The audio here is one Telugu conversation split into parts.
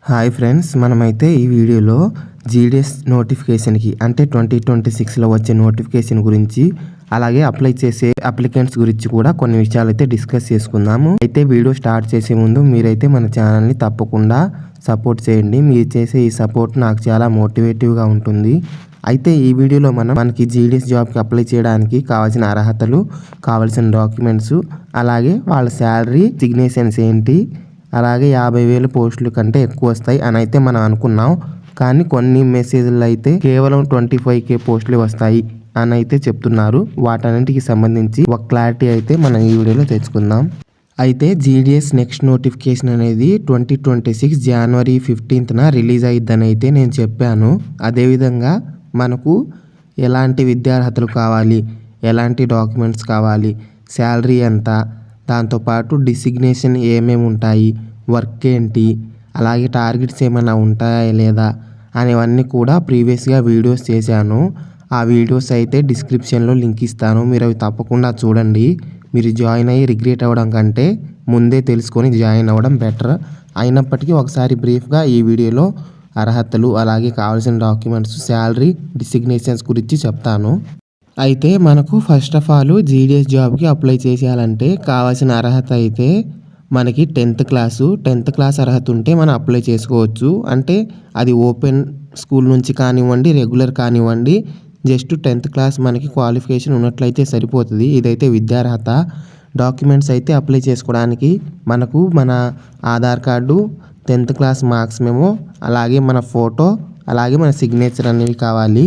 హాయ్ ఫ్రెండ్స్, మనమైతే ఈ వీడియోలో జీడిఎస్ నోటిఫికేషన్కి అంటే 2026లో వచ్చే నోటిఫికేషన్ గురించి అలాగే అప్లై చేసే అప్లికెంట్స్ గురించి కూడా కొన్ని విషయాలు అయితే డిస్కస్ చేసుకుందాము. అయితే వీడియో స్టార్ట్ చేసే ముందు మీరైతే మన ఛానల్ని తప్పకుండా సపోర్ట్ చేయండి. మీరు చేసే ఈ సపోర్ట్ నాకు చాలా మోటివేటివ్గా ఉంటుంది. అయితే ఈ వీడియోలో మనకి జీడిఎస్ జాబ్కి అప్లై చేయడానికి కావాల్సిన అర్హతలు, కావాల్సిన డాక్యుమెంట్స్, అలాగే వాళ్ళ శాలరీ, సిగ్నేచర్స్ ఏంటి, అలాగే 50,000 పోస్టుల కంటే ఎక్కువ వస్తాయి అని అయితే మనం అనుకున్నాం. కానీ కొన్ని మెసేజ్లు అయితే కేవలం 25K పోస్టులు వస్తాయి అని అయితే చెప్తున్నారు. వాటన్నింటికి సంబంధించి ఒక క్లారిటీ అయితే మనం ఈ వీడియోలో తెచ్చుకుందాం. అయితే జీడిఎస్ నెక్స్ట్ నోటిఫికేషన్ అనేది 2026 జనవరి 15న రిలీజ్ అయిద్దని అయితే నేను చెప్పాను. అదేవిధంగా మనకు ఎలాంటి విద్యార్హతలు కావాలి, ఎలాంటి డాక్యుమెంట్స్ కావాలి, శాలరీ ఎంత, దాంతోపాటు డిసిగ్నేషన్ ఏమేమి ఉంటాయి, వర్క్ ఏంటి, అలాగే టార్గెట్స్ ఏమైనా ఉంటాయా లేదా అనేవన్నీ కూడా ప్రీవియస్గా వీడియోస్ చేశాను. ఆ వీడియోస్ అయితే డిస్క్రిప్షన్లో లింక్ ఇస్తాను. మీరు అవి తప్పకుండా చూడండి. మీరు జాయిన్ అయ్యి రిగ్రెట్ అవ్వడం కంటే ముందే తెలుసుకొని జాయిన్ అవ్వడం బెటర్. అయినప్పటికీ ఒకసారి బ్రీఫ్గా ఈ వీడియోలో అర్హతలు, అలాగే కావాల్సిన డాక్యుమెంట్స్, శాలరీ, డిసిగ్నేషన్స్ గురించి చెప్తాను. అయితే మనకు ఫస్ట్ ఆఫ్ ఆల్ జీడిఎస్ జాబ్కి అప్లై చేసేయాలంటే కావాల్సిన అర్హత అయితే మనకి 10th క్లాస్ అర్హత ఉంటే మనం అప్లై చేసుకోవచ్చు. అంటే అది ఓపెన్ స్కూల్ నుంచి కానివ్వండి, రెగ్యులర్ కానివ్వండి, జస్ట్ 10th క్లాస్ మనకి క్వాలిఫికేషన్ ఉన్నట్లయితే సరిపోతుంది. ఇదైతే విద్యార్హత. డాక్యుమెంట్స్ అయితే అప్లై చేసుకోవడానికి మనకు మన Aadhaar card, 10th class marks memo, అలాగే మన ఫోటో, అలాగే మన సిగ్నేచర్ అనేవి కావాలి.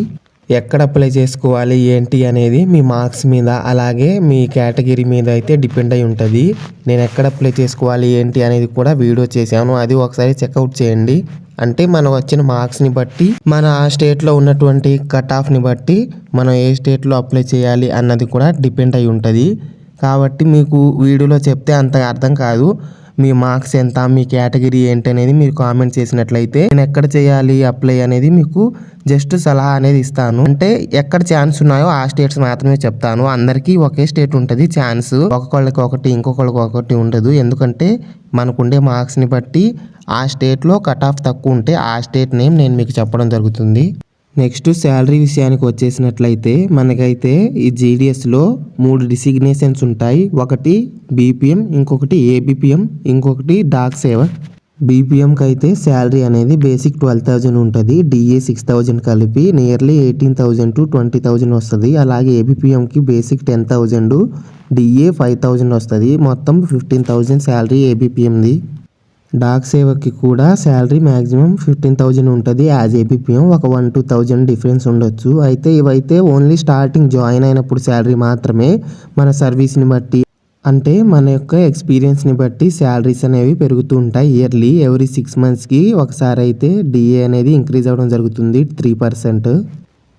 ఎక్కడ అప్లై చేసుకోవాలి ఏంటి అనేది మీ మార్క్స్ మీద, అలాగే మీ కేటగిరీ మీద అయితే డిపెండ్ అయి ఉంటుంది. నేను ఎక్కడ అప్లై చేసుకోవాలి ఏంటి అనేది కూడా వీడియో చేశాను. అది ఒకసారి చెక్అవుట్ చేయండి. అంటే మనం వచ్చిన మార్క్స్ని బట్టి, మన ఆ స్టేట్లో ఉన్నటువంటి కట్ ఆఫ్ని బట్టి మనం ఏ స్టేట్లో అప్లై చేయాలి అన్నది కూడా డిపెండ్ అయి ఉంటుంది. కాబట్టి మీకు వీడియోలో చెప్తే అంత అర్థం కాదు. మీ మార్క్స్ ఎంత, మీ కేటగిరీ ఏంటి అనేది మీరు కామెంట్ చేసినట్లయితే నేను ఎక్కడ చేయాలి అప్లై అనేది మీకు జస్ట్ సలహా అనేది ఇస్తాను. అంటే ఎక్కడ ఛాన్స్ ఉన్నాయో ఆ స్టేట్స్ మాత్రమే చెప్తాను. అందరికీ ఒకే స్టేట్ ఉంటుంది ఛాన్స్. ఒకళ్ళకి ఒకటి, ఇంకొకళ్ళకి ఒకటి ఉండదు. ఎందుకంటే మనకుండే మార్క్స్ని బట్టి ఆ స్టేట్లో కట్ ఆఫ్ తక్కువ ఉంటే ఆ స్టేట్ నేమ్ నేను మీకు చెప్పడం జరుగుతుంది. నెక్స్ట్ శాలరీ విషయానికి వచ్చేసినట్లయితే మనకైతే ఈ జీడిఎస్లో 3 డిసిగ్నేషన్స్ ఉంటాయి. ఒకటి బీపీఎం, ఇంకొకటి ఏబిపిఎం, ఇంకొకటి డాక్ సేవక్. బీపీఎంకి అయితే శాలరీ అనేది బేసిక్ 12,000 ఉంటుంది. డిఏ 6,000 కలిపి నియర్లీ 18,000 to 20,000 వస్తుంది. అలాగే ఏబిపిఎంకి బేసిక్ 10,000, డిఏ 5,000 వస్తుంది. మొత్తం 15,000 శాలరీ ఏబిపిఎంది. డాక్ సేవకి కూడా శాలరీ మ్యాక్సిమం 15,000 ఉంటుంది. యాజ్ ఏబిపిఎం ఒక 1-2,000 డిఫరెన్స్ ఉండొచ్చు. అయితే ఇవైతే ఓన్లీ స్టార్టింగ్ జాయిన్ అయినప్పుడు శాలరీ మాత్రమే. మన సర్వీస్ని బట్టి, అంటే మన యొక్క ఎక్స్పీరియన్స్ని బట్టి శాలరీస్ అనేవి పెరుగుతూ ఉంటాయి. ఇయర్లీ ఎవ్రీ 6 monthsకి ఒకసారి అయితే డిఏ అనేది ఇంక్రీజ్ అవ్వడం జరుగుతుంది 3%.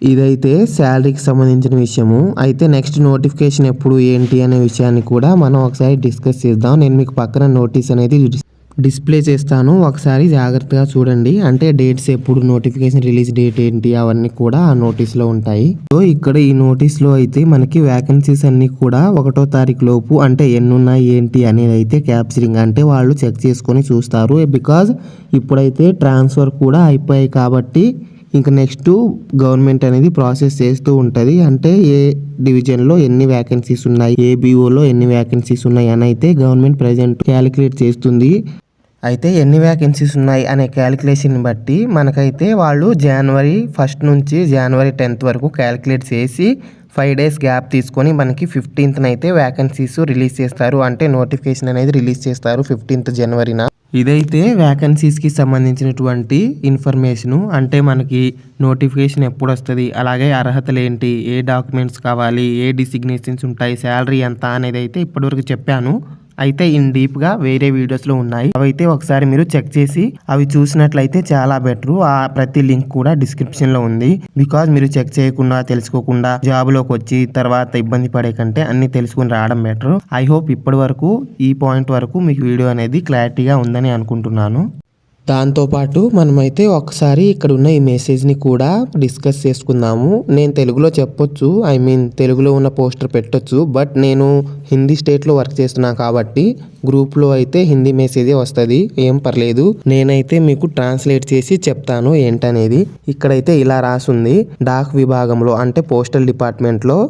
ఇదైతే శాలరీకి సంబంధించిన విషయము. అయితే నెక్స్ట్ నోటిఫికేషన్ ఎప్పుడు ఏంటి అనే విషయాన్ని కూడా మనం ఒకసారి డిస్కస్ చేద్దాం. నేను మీకు పక్కన నోటీస్ అనేది డిస్ప్లే చేస్తాను, ఒకసారి జాగ్రత్తగా చూడండి. అంటే డేట్స్ ఎప్పుడు, నోటిఫికేషన్ రిలీజ్ డేట్ ఏంటి, అవన్నీ కూడా ఆ నోటీస్లో ఉంటాయి. సో ఇక్కడ ఈ నోటీస్లో అయితే మనకి వ్యాకెన్సీస్ అన్నీ కూడా 1వ తారీఖు లోపు, అంటే ఎన్ని ఉన్నాయి ఏంటి అనేది అయితే క్యాప్చరింగ్, అంటే వాళ్ళు చెక్ చేసుకొని చూస్తారు. బికాజ్ ఇప్పుడైతే ట్రాన్స్ఫర్ కూడా అయిపోయాయి కాబట్టి ఇంకా నెక్స్ట్ గవర్నమెంట్ అనేది ప్రాసెస్ చేస్తూ ఉంటుంది. అంటే ఏ డివిజన్లో ఎన్ని వ్యాకెన్సీస్ ఉన్నాయి, ఏ బీఓలో ఎన్ని వ్యాకెన్సీస్ ఉన్నాయి అని అయితే గవర్నమెంట్ ప్రజెంట్ క్యాలిక్యులేట్ చేస్తుంది. అయితే ఎన్ని వ్యాకెన్సీస్ ఉన్నాయి అనే క్యాలిక్యులేషన్ బట్టి మనకైతే వాళ్ళు జనవరి 1st నుంచి జనవరి 10th వరకు క్యాలిక్యులేట్ చేసి 5 days గ్యాప్ తీసుకొని మనకి 15th అయితే వ్యాకెన్సీస్ రిలీజ్ చేస్తారు. అంటే నోటిఫికేషన్ అనేది రిలీజ్ చేస్తారు 15th జనవరిన. ఇదైతే వ్యాకెన్సీస్కి సంబంధించినటువంటి ఇన్ఫర్మేషను. అంటే మనకి నోటిఫికేషన్ ఎప్పుడు వస్తుంది, అలాగే అర్హతలు ఏంటి, ఏ డాక్యుమెంట్స్ కావాలి, ఏ డిసిగ్నేషన్స్ ఉంటాయి, శాలరీ ఎంత అనేది అయితే ఇప్పటివరకు చెప్పాను. అయితే ఇన్ డీప్గా వేరే వీడియోస్లో ఉన్నాయి. అవైతే ఒకసారి మీరు చెక్ చేసి అవి చూసినట్లయితే చాలా బెటరు. ఆ ప్రతి లింక్ కూడా డిస్క్రిప్షన్లో ఉంది. బికాజ్ మీరు చెక్ చేయకుండా, తెలుసుకోకుండా జాబ్లోకి వచ్చి తర్వాత ఇబ్బంది పడే కంటే అన్ని తెలుసుకుని రావడం బెటర్. ఐ హోప్ ఇప్పటి వరకు ఈ పాయింట్ వరకు మీకు వీడియో అనేది క్లారిటీగా ఉందని అనుకుంటున్నాను. దాంతోపాటు మనమైతే ఒకసారి ఇక్కడ ఉన్న ఈ మెసేజ్ని కూడా డిస్కస్ చేసుకుందాము. నేను తెలుగులో చెప్పొచ్చు, తెలుగులో ఉన్న పోస్టర్ పెట్టొచ్చు, బట్ నేను హిందీ స్టేట్లో వర్క్ చేస్తున్నాను కాబట్టి గ్రూప్లో అయితే హిందీ మెసేజే వస్తుంది, ఏం పర్లేదు. నేనైతే మీకు ట్రాన్స్లేట్ చేసి చెప్తాను ఏంటనేది. ఇక్కడైతే ఇలా రాసుంది, డాక్ విభాగంలో అంటే పోస్టల్ డిపార్ట్మెంట్లో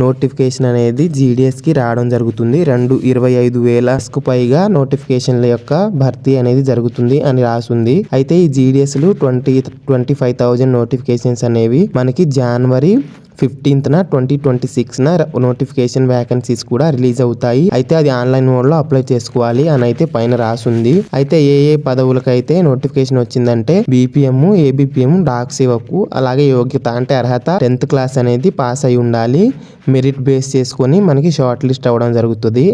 నోటిఫికేషన్ అనేది జీడిఎస్కి రావడం జరుగుతుంది. 25,000కు పైగా నోటిఫికేషన్ల యొక్క భర్తీ అనేది జరుగుతుంది అని రాసుంది. అయితే ఈ జీడిఎస్లు 25,000 నోటిఫికేషన్స్ అనేవి మనకి జనవరి 15న 2026న నోటిఫికేషన్ వ్యాకెన్సీస్ కూడా రిలీజ్ అవుతాయి. అయితే అది ఆన్లైన్ మోడ్లో అప్లై చేసుకోవాలి అని అయితే పైన రాసుంది. అయితే ఏ పదవులకైతే నోటిఫికేషన్ వచ్చిందంటే బీపీఎం, ఏబిపిఎం, డాక్ సేవకు, అలాగే యోగ్యత అంటే అర్హత 10th క్లాస్ అనేది పాస్ అయి ఉండాలి. మెరిట్ బేస్ చేసుకొని మనకి షార్ట్ లిస్ట్ అవ్వడం జరుగుతుంది.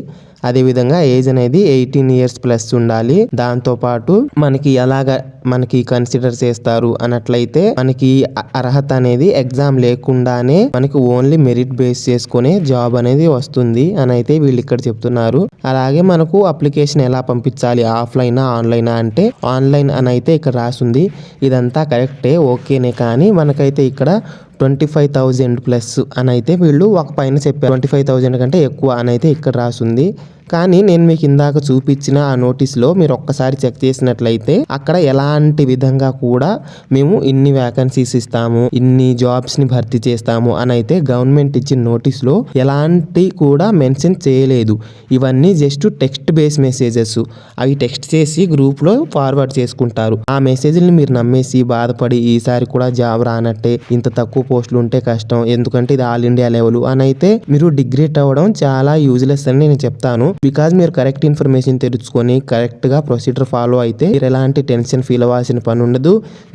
అదేవిధంగా ఏజ్ అనేది 18 years ప్లస్ ఉండాలి. దాంతోపాటు మనకి కన్సిడర్ చేస్తారు అన్నట్లయితే మనకి అర్హత అనేది ఎగ్జామ్ లేకుండానే మనకి ఓన్లీ మెరిట్ బేస్ చేసుకునే జాబ్ అనేది వస్తుంది అని అయితే వీళ్ళు ఇక్కడ చెప్తున్నారు. అలాగే మనకు అప్లికేషన్ ఎలా పంపించాలి, ఆఫ్లైనా ఆన్లైనా అంటే ఆన్లైన్ అని అయితే ఇక్కడ రాసుంది. ఇదంతా కరెక్టే, ఓకేనే, కానీ మనకైతే ఇక్కడ 25,000 ప్లస్ అని అయితే వీళ్ళు ఒక పైన చెప్పారు. 25,000 కంటే ఎక్కువ అని అయితే ఇక్కడ రాసుంది. కానీ నేను మీకు ఇందాక చూపించిన ఆ నోటీస్లో మీరు ఒక్కసారి చెక్ చేసినట్లయితే అక్కడ ఎలాంటి విధంగా కూడా మేము ఇన్ని వ్యాకెన్సీస్ ఇస్తాము, ఇన్ని జాబ్స్ని భర్తీ చేస్తాము అని అయితే గవర్నమెంట్ ఇచ్చిన నోటీస్లో ఎలాంటి కూడా మెన్షన్ చేయలేదు. ఇవన్నీ జస్ట్ టెక్స్ట్ బేస్ మెసేజెస్. అవి టెక్స్ట్ చేసి గ్రూప్లో ఫార్వర్డ్ చేసుకుంటారు. ఆ మెసేజ్ని మీరు నమ్మేసి బాధపడి ఈసారి కూడా జాబ్ రానట్టే, ఇంత తక్కువ పోస్టులు ఉంటే కష్టం, ఎందుకంటే ఇది ఆల్ ఇండియా లెవెల్ అని అయితే మీరు డిగ్రేడ్ అవ్వడం చాలా యూజ్లెస్ అని నేను చెప్తాను. బికాజ్ మీరు కరెక్ట్ ఇన్ఫర్మేషన్ తెలుసుకొని కరెక్ట్గా ప్రొసీజర్ ఫాలో అయితే మీరు ఎలాంటి టెన్షన్ ఫీల్ అవ్వాల్సిన పని ఉండదు.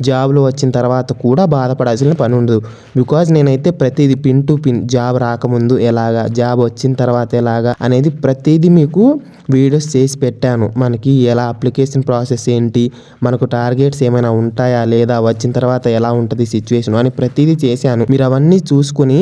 జాబ్లో వచ్చిన తర్వాత కూడా బాధపడాల్సిన పని ఉండదు. బికాజ్ నేనైతే ప్రతిదీ పిన్ టు పిన్, జాబ్ రాకముందు ఎలాగా, జాబ్ వచ్చిన తర్వాత ఎలాగా అనేది ప్రతిదీ మీకు వీడియోస్ చేసి పెట్టాను. మనకి ఎలా అప్లికేషన్ ప్రాసెస్ ఏంటి, మనకు టార్గెట్స్ ఏమైనా ఉంటాయా లేదా, వచ్చిన తర్వాత ఎలా ఉంటుంది సిచ్యువేషన్ అని ప్రతిదీ చేశాను. మీరు అవన్నీ చూసుకుని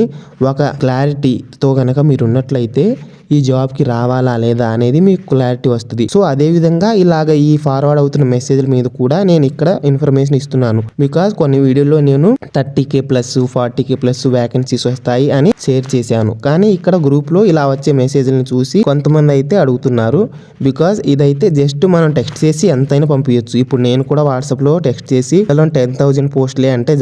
ఒక క్లారిటీతో కనుక మీరు ఉన్నట్లయితే ఈ జాబ్కి రావాలా లేదా అనేది మీకు క్లారిటీ వస్తుంది. సో అదేవిధంగా ఇలాగ ఈ ఫార్వర్డ్ అవుతున్న మెసేజ్ల మీద కూడా నేను ఇక్కడ ఇన్ఫర్మేషన్ ఇస్తున్నాను. బికాజ్ కొన్ని వీడియోలో నేను 30K plus 40K plus vacancies వస్తాయి అని షేర్ చేశాను. కానీ ఇక్కడ గ్రూప్లో ఇలా వచ్చే మెసేజ్లను చూసి కొంతమంది అయితే అడుగుతున్నారు. బికాజ్ ఇదైతే జస్ట్ మనం టెక్స్ట్ చేసి ఎంతైనా పంపించచ్చు. ఇప్పుడు నేను కూడా వాట్సాప్లో టెక్స్ట్ చేసి 10,000 పోస్టులే అంటే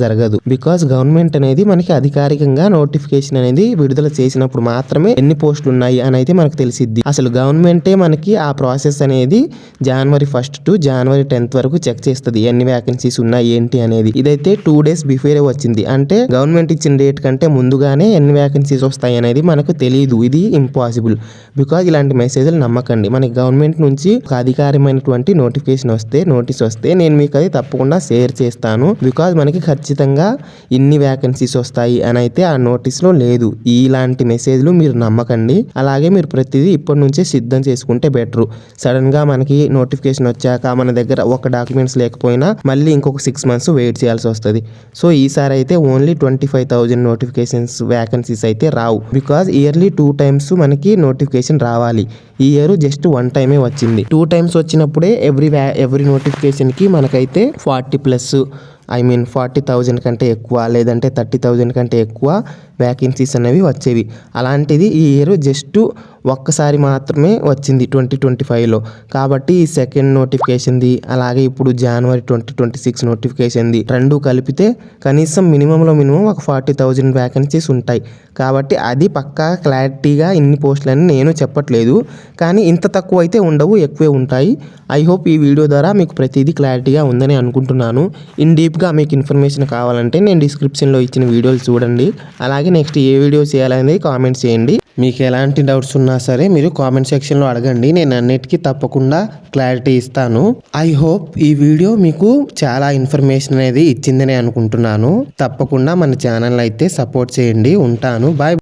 జరగదు. బికాజ్ గవర్నమెంట్ అనేది మనకి అధికారికంగా నోటిఫికేషన్ అనేది విడుదల చేసినప్పుడు మాత్రమే ఎన్ని పోస్టులు ఉన్నాయి అని అయితే మనకు తెలిసిద్ది. అసలు గవర్నమెంటే మనకి ఆ ప్రాసెస్ అనేది January 1st to January 10th వరకు చెక్ చేస్తుంది ఎన్ని వ్యాకెన్సీస్ ఉన్నాయి ఏంటి అనేది. ఇదైతే 2 days బిఫోరే వచ్చింది. అంటే గవర్నమెంట్ ఇచ్చిన డేట్ కంటే ముందుగానే ఎన్ని వ్యాకెన్సీస్ వస్తాయి అనేది మనకు తెలియదు. ఇది ఇంపాసిబుల్. బికాజ్ ఇలాంటి మెసేజ్లు నమ్మకండి. మనకి గవర్నమెంట్ నుంచి ఒక అధికారమైనటువంటి నోటీస్ వస్తే నేను మీకు అది తప్పకుండా షేర్ చేస్తాను. బికాజ్ మనకి ఖచ్చితంగా ఇన్ని వ్యాకెన్సీస్ వస్తాయి అని అయితే ఆ నోటీస్లో లేదు. ఇలాంటి మెసేజ్లు మీరు నమ్మకండి. అలాగే మీరు ప్రతిదీ ఇప్పటి నుంచే సిద్ధం చేసుకుంటే బెటరు. సడన్ గా మనకి నోటిఫికేషన్ వచ్చాక మన దగ్గర ఒక డాక్యుమెంట్స్ లేకపోయినా మళ్ళీ ఇంకొక 6 months వెయిట్ చేయాల్సి వస్తుంది. సో ఈసారి అయితే ఓన్లీ 25,000 నోటిఫికేషన్స్ వ్యాకెన్సీస్ అయితే రావు. బికాజ్ ఇయర్లీ 2 times మనకి నోటిఫికేషన్ రావాలి. ఈ ఇయర్ జస్ట్ 1 time వచ్చింది. 2 times వచ్చినప్పుడే ఎవ్రీ నోటిఫికేషన్కి మనకైతే 40,000 కంటే ఎక్కువ లేదంటే 30,000 కంటే ఎక్కువ వ్యాకెన్సీస్ అనేవి వచ్చేవి. అలాంటిది ఈ ఇయర్ జస్ట్ ఒక్కసారి మాత్రమే వచ్చింది 2025లో. కాబట్టి ఈ సెకండ్ నోటిఫికేషన్ది అలాగే ఇప్పుడు January 2026 నోటిఫికేషన్ది రెండు కలిపితే కనీసం మినిమంలో ఒక 40,000 వ్యాకెన్సీస్ ఉంటాయి. కాబట్టి అది పక్కా క్లారిటీగా ఇన్ని పోస్టులని నేను చెప్పట్లేదు, కానీ ఇంత తక్కువ అయితే ఉండవు, ఎక్కువే ఉంటాయి. ఐ హోప్ ఈ వీడియో ద్వారా మీకు ప్రతిదీ క్లారిటీగా ఉందని అనుకుంటున్నాను. ఇన్ డీప్గా మీకు ఇన్ఫర్మేషన్ కావాలంటే నేను డిస్క్రిప్షన్లో ఇచ్చిన వీడియోలు చూడండి. అలాగే నెక్స్ట్ ఏ వీడియో చేయాలనేది కామెంట్ చేయండి. మీకు ఎలాంటి డౌట్స్ ఉన్నా సరే మీరు కామెంట్ సెక్షన్లో అడగండి, నేను అన్నిటికీ తప్పకుండా క్లారిటీ ఇస్తాను. ఐ హోప్ ఈ వీడియో మీకు చాలా ఇన్ఫర్మేషన్ అనేది ఇచ్చిందని అనుకుంటున్నాను. తప్పకుండా మన ఛానల్ అయితే సపోర్ట్ చేయండి. ఉంటాను. బాయ్.